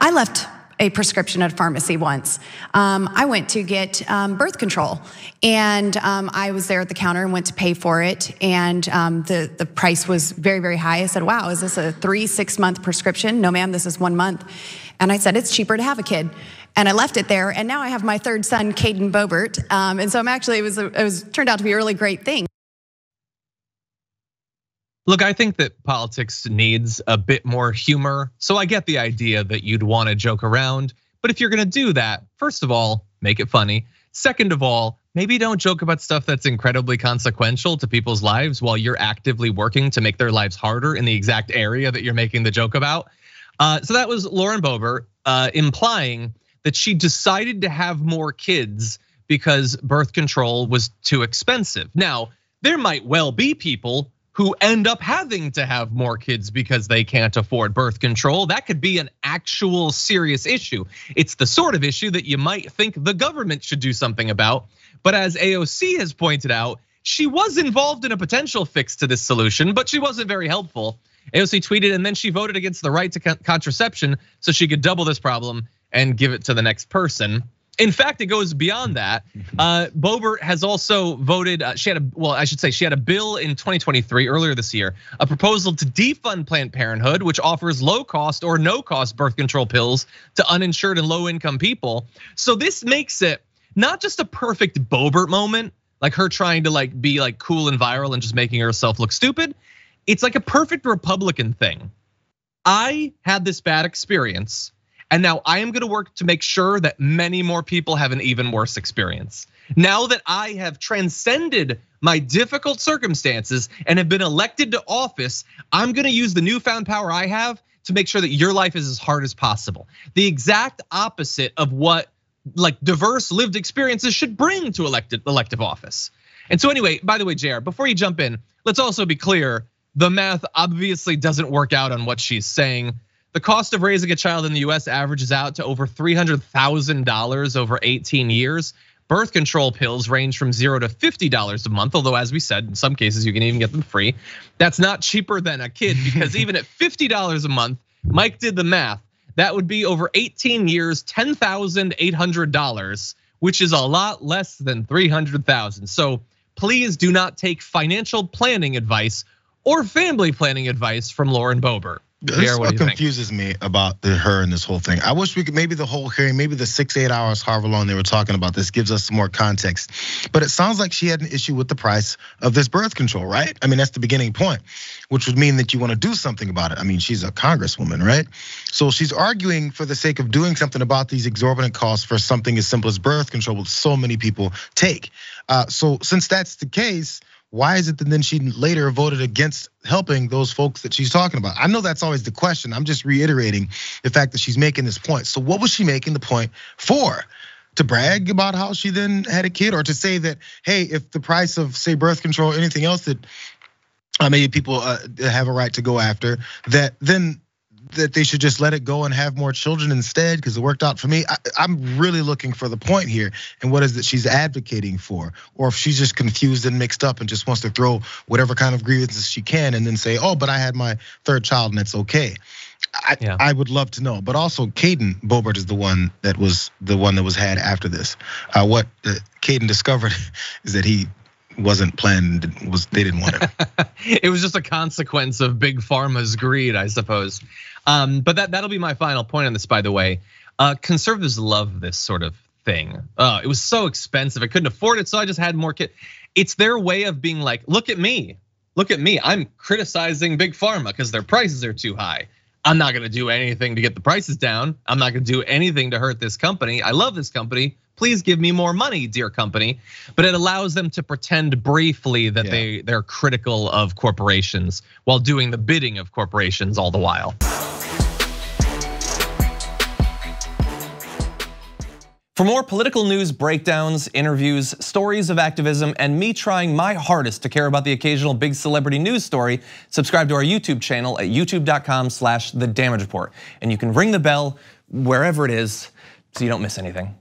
I left a prescription at a pharmacy once. I went to get birth control, and I was there at the counter and went to pay for it, and the price was very, very high. I said, wow, is this a 3-6 month prescription? No, ma'am, this is 1 month. And I said, it's cheaper to have a kid. And I left it there, and now I have my third son, Caden Boebert. And so I'm actually, it turned out to be a really great thing. Look, I think that politics needs a bit more humor. So I get the idea that you'd want to joke around. But if you're gonna do that, first of all, make it funny. Second of all, maybe don't joke about stuff that's incredibly consequential to people's lives while you're actively working to make their lives harder in the exact area that you're making the joke about. So that was Lauren Boebert implying that she decided to have more kids because birth control was too expensive. Now, there might well be people who end up having to have more kids because they can't afford birth control. That could be an actual serious issue. It's the sort of issue that you might think the government should do something about. But as AOC has pointed out, she was involved in a potential fix to this solution, but she wasn't very helpful. AOC tweeted, and then she voted against the right to contraception so she could double this problem and give it to the next person. In fact, it goes beyond that. Boebert has also voted, she had a bill in 2023, earlier this year, a proposal to defund Planned Parenthood, which offers low cost or no cost birth control pills to uninsured and low income people. So this makes it not just a perfect Boebert moment, like her trying to be cool and viral and just making herself look stupid. It's like a perfect Republican thing. I had this bad experience, and now I am gonna work to make sure that many more people have an even worse experience. Now that I have transcended my difficult circumstances and have been elected to office, I'm gonna use the newfound power I have to make sure that your life is as hard as possible. The exact opposite of what diverse lived experiences should bring to elective office. And so anyway, by the way, JR, before you jump in, let's also be clear, the math obviously doesn't work out on what she's saying. The cost of raising a child in the US averages out to over $300,000 over 18 years. Birth control pills range from $0 to $50 a month, although as we said, in some cases you can even get them free. That's not cheaper than a kid, because even at $50 a month, Mike did the math, that would be over 18 years, $10,800, which is a lot less than $300,000. So please do not take financial planning advice or family planning advice from Lauren Boebert. This is what confuses me about her and this whole thing. I wish we could, maybe the whole hearing, maybe the 6-8 hours, however long they were talking about this, gives us some more context. But it sounds like she had an issue with the price of this birth control, right? I mean, that's the beginning point, which would mean that you want to do something about it. I mean, she's a congresswoman, right? So she's arguing for the sake of doing something about these exorbitant costs for something as simple as birth control, which so many people take. So since that's the case, why is it that then she later voted against helping those folks that she's talking about? I know that's always the question. I'm just reiterating the fact that she's making this point. So what was she making the point for? To brag about how she then had a kid, or to say that, hey, if the price of, say, birth control or anything else that maybe people have a right to go after, that then that they should just let it go and have more children instead because it worked out for me. I'm really looking for the point here and what is that she's advocating for, or if she's just confused and mixed up and just wants to throw whatever kind of grievances she can and then say, oh, but I had my third child and it's okay. I would love to know, but also Caden Boebert is the one that was had after this. What Caden discovered is that he wasn't planned, they didn't want it. It was just a consequence of big pharma's greed, I suppose. But that'll be my final point on this, by the way. Conservatives love this sort of thing. It was so expensive, I couldn't afford it, so I just had more kids. It's their way of being like, look at me, I'm criticizing big pharma because their prices are too high. I'm not gonna do anything to get the prices down. I'm not gonna do anything to hurt this company. I love this company. Please give me more money, dear company. But it allows them to pretend briefly that they're critical of corporations while doing the bidding of corporations all the while. For more political news, breakdowns, interviews, stories of activism, and me trying my hardest to care about the occasional big celebrity news story, subscribe to our YouTube channel at youtube.com/The Damage Report. And you can ring the bell wherever it is so you don't miss anything.